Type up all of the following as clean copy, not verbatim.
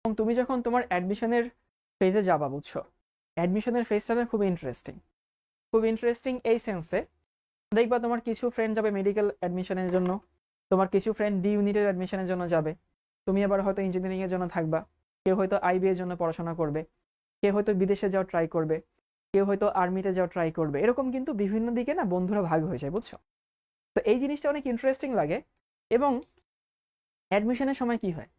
এবং তুমি যখন তোমার অ্যাডমিশনের ফেজে যাবা, বুঝছো, অ্যাডমিশনের ফেজটা না খুব ইন্টারেস্টিং। খুব ইন্টারেস্টিং এই সেন্সে, দেখবা তোমার কিছু ফ্রেন্ড যাবে মেডিকেল অ্যাডমিশনের জন্য, তোমার কিছু ফ্রেন্ড ডি ইউনিটের অ্যাডমিশনের জন্য যাবে, তুমি আবার হয়তো ইঞ্জিনিয়ারিং এর জন্য থাকবা, কেউ হয়তো আইবি এর জন্য পড়াশোনা করবে, কেউ হয়তো বিদেশে যাওয়ার ট্রাই করবে, কেউ হয়তো আর্মিতে যাওয়ার ট্রাই করবে। এরকম কিন্তু বিভিন্ন দিকে না বন্ধুরা ভাগ হয়ে যায়, বুঝছো। তো এই জিনিসটা অনেক ইন্টারেস্টিং লাগে। এবং অ্যাডমিশনের সময় কি হয়,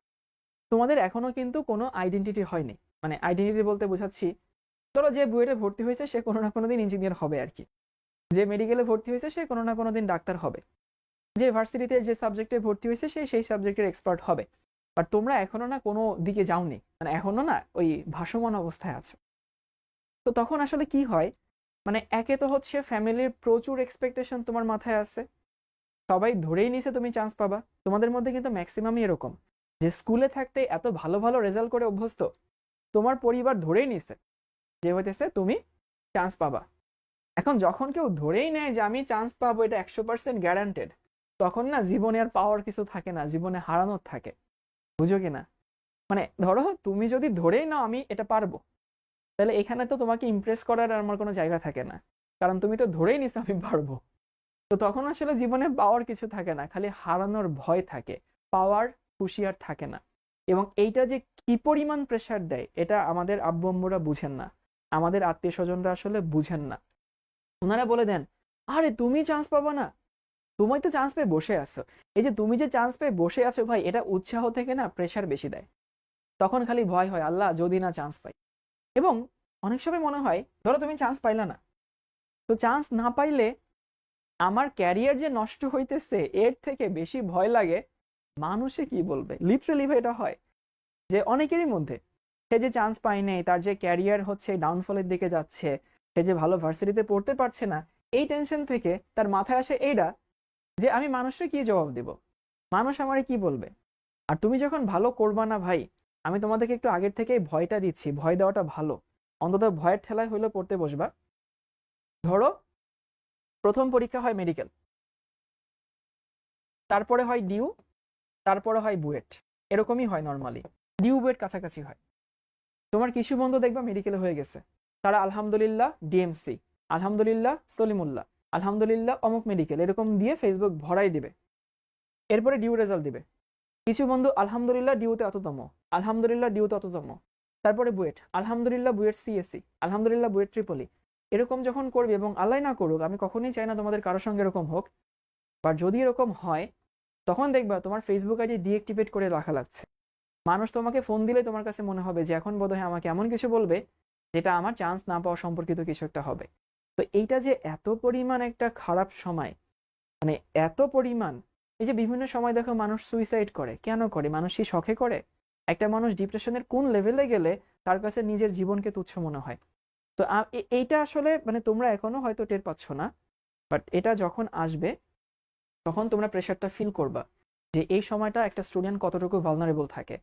তোমাদের এখনো কিন্তু কোনো আইডেন্টিটি হয়নি। মানে আইডেন্টিটি বলতে বোঝাচ্ছি, ধরো যে বুয়েটে ভর্তি হয়েছে সে কোনো না কোনো দিন ইঞ্জিনিয়ার হবে আর কি, যে মেডিকেলে ভর্তি হয়েছে সে কোনো না কোনো দিন ডাক্তার হবে, যে ভার্সিটিতে যে সাবজেক্টে ভর্তি হয়েছে সে সেই সাবজেক্টের এক্সপার্ট হবে। আর তোমরা এখনো না কোনো দিকে যাওনি, মানে এখনো না ওই ভাসমান অবস্থায় আছো। তো তখন আসলে কি হয়, মানে একে তো হচ্ছে ফ্যামিলির প্রচুর এক্সপেকটেশন তোমার মাথায় আছে, সবাই ধরেই নিছে তুমি চান্স পাবা। তোমাদের মধ্যে কিন্তু ম্যাক্সিমামই এরকম যে স্কুলে থাকতে এত ভালো ভালো রেজাল্ট করে অভ্যস্ত, তোমার পরিবার ধরেই নিছে যে হইতেছে তুমি চান্স পাবা। এখন যখন কেউ ধরেই নেয় যে আমি চান্স পাবো, এটা 100% গ্যারান্টেড, তখন না জীবনে আর পাওয়ার কিছু থাকে না, জীবনে হারানোর থাকে। বুঝো কিনা? মানে ধরো তুমি যদি ধরেই নাও আমি এটা পারবো, তাহলে এখানে তো তোমাকে ইমপ্রেস করার আর আমার কোনো জায়গা থাকে না, কারণ তুমি তো ধরেই নিছো আমি পারবো। তো তখন আসলে জীবনে পাওয়ার কিছু থাকে না, খালি হারানোর ভয় থাকে, পাওয়ার খুশি আর থাকে না। এবং এইটা যে কি পরিমাণ প্রেসার দেয় এটা আমাদের আব্বু আম্মুরা বুঝেন না, আমাদের আত্মীয় স্বজনরা আসলে বুঝেন না। ওনারা বলে দেন, আরে তুমি চান্স পাবা না, তুমি তো চান্স পেয়ে বসে আছো। এই যে তুমি যে চান্স পেয়ে বসে আছো ভাই, এটা উৎসাহ থেকে না প্রেসার বেশি দেয়। তখন খালি ভয় হয়, আল্লাহ যদি না চান্স পাই। এবং অনেক সময় মনে হয়, ধরো তুমি চান্স পাইলা না, তো চান্স না পাইলে আমার ক্যারিয়ার যে নষ্ট হইতেছে এর থেকে বেশি ভয় লাগে মানুষে কি বলবে। লিটারালি ভাই এটা হয় যে অনেকেরই মধ্যে, সে যে চান্স পায় নাই, তার যে ক্যারিয়ার হচ্ছে ডাউনফলের দিকে যাচ্ছে, সে যে ভালো ভার্সিটিতে পড়তে পারছে না, এই টেনশন থেকে তার মাথায় আসে এইটা যে আমি মানুষকে কি জবাব দিব, মানুষ আমারে কি বলবে। আর তুমি যখন ভালো করবা না ভাই, আমি তোমাদেরকে একটু আগের থেকে ভয়টা দিচ্ছি, ভয় দেওয়াটা ভালো, অন্তত ভয়ের ঠেলায় হইলেও পড়তে বসবা। ধরো প্রথম পরীক্ষা হয় মেডিকেল, তারপরে হয় ডিউ, তারপরে হয় বুয়েট, এরকমই হয় নর্মালি, ডিউ বুয়েট কাছাকাছি হয়। তোমার কিছু বন্ধু দেখবা মেডিকেলে হয়ে গেছে, তারা আলহামদুলিল্লাহ ডিএমসি, আলহামদুলিল্লাহ সলিমুল্লাহ, আলহামদুলিল্লাহ অমুক মেডিকেল, এরকম দিয়ে ফেসবুক ভরাই দিবে। এরপরে ডিউ রেজাল্ট দিবে, কিছু বন্ধু আলহামদুলিল্লাহ ডিউতে অততম, আলহামদুলিল্লাহ ডিউতে অততম, তারপরে বুয়েট, আলহামদুলিল্লাহ বুয়েট সিএসসি, আলহামদুলিল্লাহ বুয়েট ট্রিপলি। এরকম যখন করবে, এবং আল্লাহ না করুক, আমি কখনোই চাই না তোমাদের কারোর সঙ্গে এরকম হোক, বা যদি এরকম হয়, তখন দেখবা তোমার ফেসবুক আইডি ডিএক্টিভেট করে রাখা লাগছে। মানুষ তোমাকে ফোন দিলে তোমার কাছে মনে হবে যে এখন বোধহয় আমাকে এমন কিছু বলবে যেটা আমার চান্স না পাওয়া সম্পর্কিত কিছু একটা হবে। তো এইটা যে এত পরিমাণ একটা খারাপ সময়, মানে এত পরিমাণ, এই যে বিভিন্ন সময় দেখো মানুষ সুইসাইড করে, কেন করে? মানুষ কি শখে করে? একটা মানুষ ডিপ্রেশনের কোন লেভেলে গেলে তার কাছে নিজের জীবনকে তুচ্ছ মনে হয়? তো এইটা আসলে মানে তোমরা এখনো হয়তো টের পাচ্ছ না, বাট এটা যখন আসবে তখন তোমরা প্রেশারটা ফিল করবা যে এই সময়টা একটা স্টুডেন্ট কতটুকু ভালনারেবল থাকে।